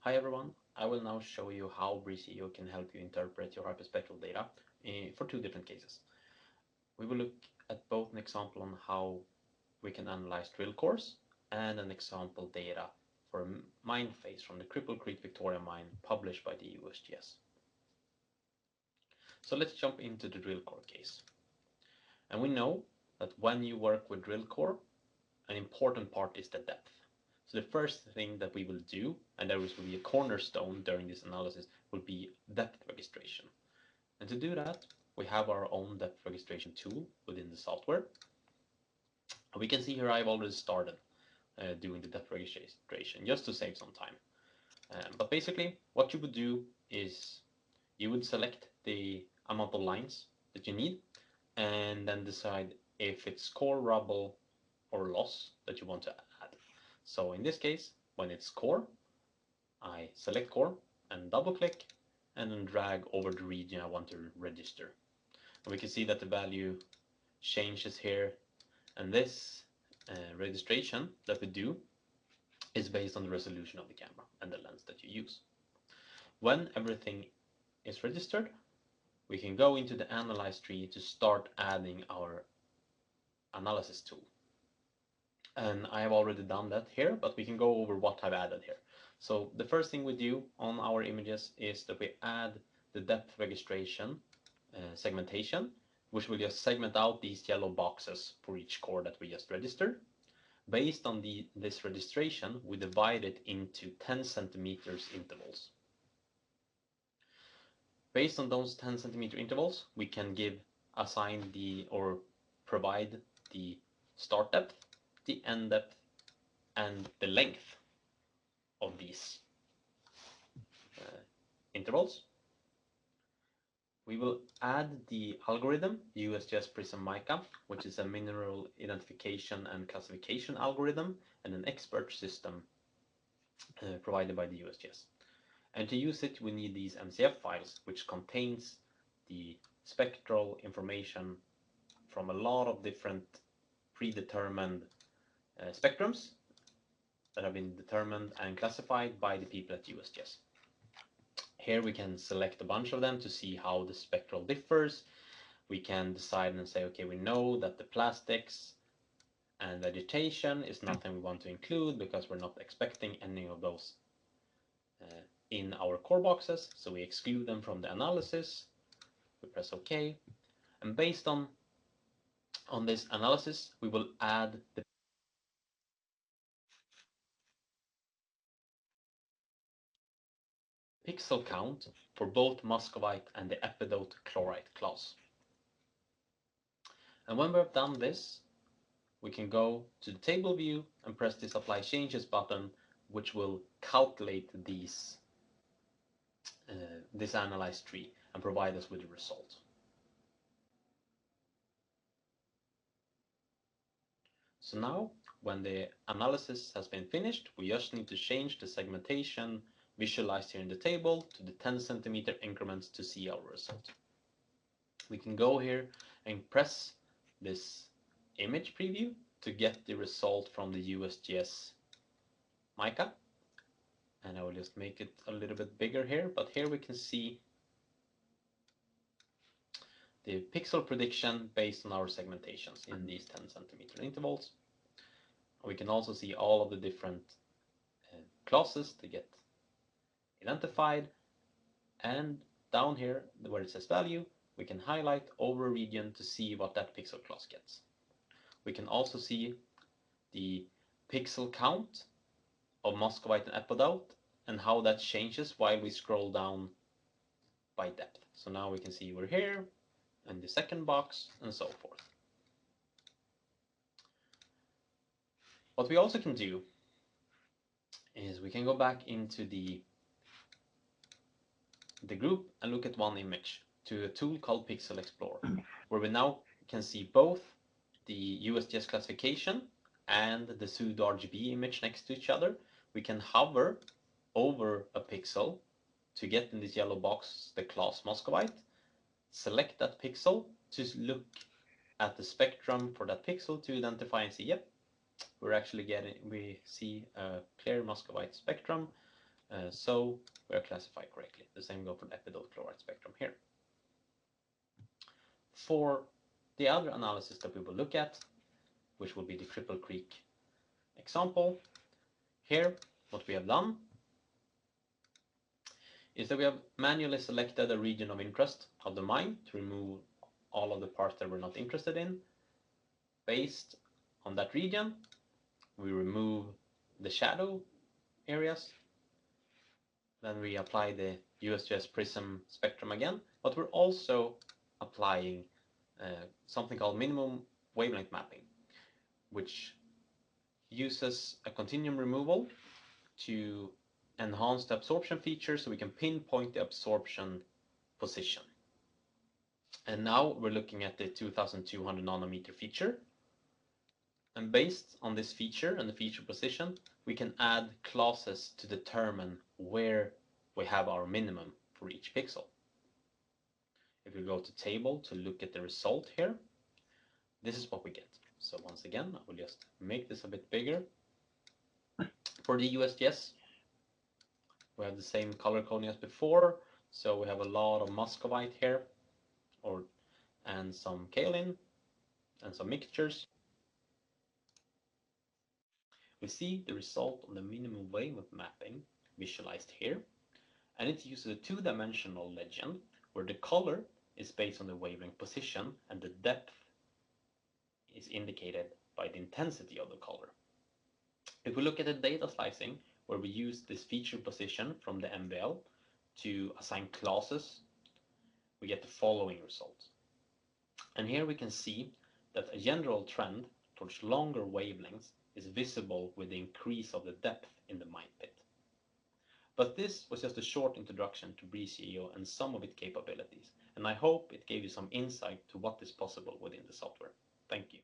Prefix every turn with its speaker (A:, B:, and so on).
A: Hi everyone, I will now show you how BreezeEO can help you interpret your hyperspectral data for two different cases. We will look at both an example on how we can analyze drill cores and an example data for a mine phase from the Cripple Creek Victoria mine published by the USGS. So let's jump into the drill core case. And we know that when you work with drill core, an important part is the depth. So the first thing that we will do, and there will be a cornerstone during this analysis, will be depth registration. And to do that, we have our own depth registration tool within the software. We can see here I've already started doing the depth registration just to save some time. But basically, what you would do is you would select the amount of lines that you need and then decide if it's core, rubble, or loss that you want to add. So in this case, when it's core, I select core and double click and then drag over the region I want to register. And we can see that the value changes here, and this registration that we do is based on the resolution of the camera and the lens that you use. When everything is registered, we can go into the analyze tree to start adding our analysis tool. And I have already done that here, but we can go over what I've added here. So the first thing we do on our images is that we add the depth registration segmentation, which will just segment out these yellow boxes for each core that we just registered. Based on this registration, we divide it into 10 centimeters intervals. Based on those 10 centimeter intervals, we can assign or provide the start depth, the end depth, and the length of these intervals. We will add the algorithm USGS Prism Mica, which is a mineral identification and classification algorithm and an expert system provided by the USGS. And to use it, we need these MCF files, which contains the spectral information from a lot of different predetermined spectrums that have been determined and classified by the people at USGS. Here we can select a bunch of them to see how the spectral differs. We can decide and say, okay, we know that the plastics and vegetation is nothing we want to include because we're not expecting any of those in our core boxes, so we exclude them from the analysis. We press OK, and based on this analysis, we will add the pixel count for both muscovite and the epidote chlorite class. And when we've done this, we can go to the table view and press this apply changes button, which will calculate this analyzed tree and provide us with the result. So now, when the analysis has been finished, we just need to change the segmentation visualized here in the table to the 10 centimeter increments to see our result. We can go here and press this image preview to get the result from the USGS Mica. And I will just make it a little bit bigger here, but here we can see the pixel prediction based on our segmentations in these 10 centimeter intervals. We can also see all of the different classes to get identified, and down here where it says value, we can highlight over a region to see what that pixel class gets. We can also see the pixel count of muscovite and epidote and how that changes while we scroll down by depth. So now we can see we're here and the second box and so forth. What we also can do is we can go back into the group and look at one image to a tool called Pixel Explorer, where we now can see both the USGS classification and the pseudo RGB image next to each other. We can hover over a pixel to get in this yellow box the class muscovite, select that pixel to look at the spectrum for that pixel to identify and see, yep, we see a clear muscovite spectrum so we are classified correctly. The same goes for the epidote chloride spectrum here. For the other analysis that we will look at, which will be the Cripple Creek example, here what we have done is that we have manually selected a region of interest of the mine to remove all of the parts that we're not interested in. Based on that region, we remove the shadow areas. Then we apply the USGS prism spectrum again, but we're also applying something called minimum wavelength mapping, which uses a continuum removal to enhance the absorption feature so we can pinpoint the absorption position. And now we're looking at the 2200 nanometer feature. And based on this feature and the feature position, we can add classes to determine where we have our minimum for each pixel. If we go to table to look at the result here, this is what we get. So once again, I will just make this a bit bigger. For the USGS, we have the same color coding as before. So we have a lot of muscovite here, and some kaolin, and some mixtures. We see the result on the minimum wavelength mapping visualized here, and it uses a two-dimensional legend where the color is based on the wavelength position and the depth is indicated by the intensity of the color. If we look at the data slicing, where we use this feature position from the MBL to assign classes, we get the following results. And here we can see that a general trend towards longer wavelengths is visible with the increase of the depth in the mine pit. But this was just a short introduction to BreezeGeo and some of its capabilities, and I hope it gave you some insight to what is possible within the software. Thank you.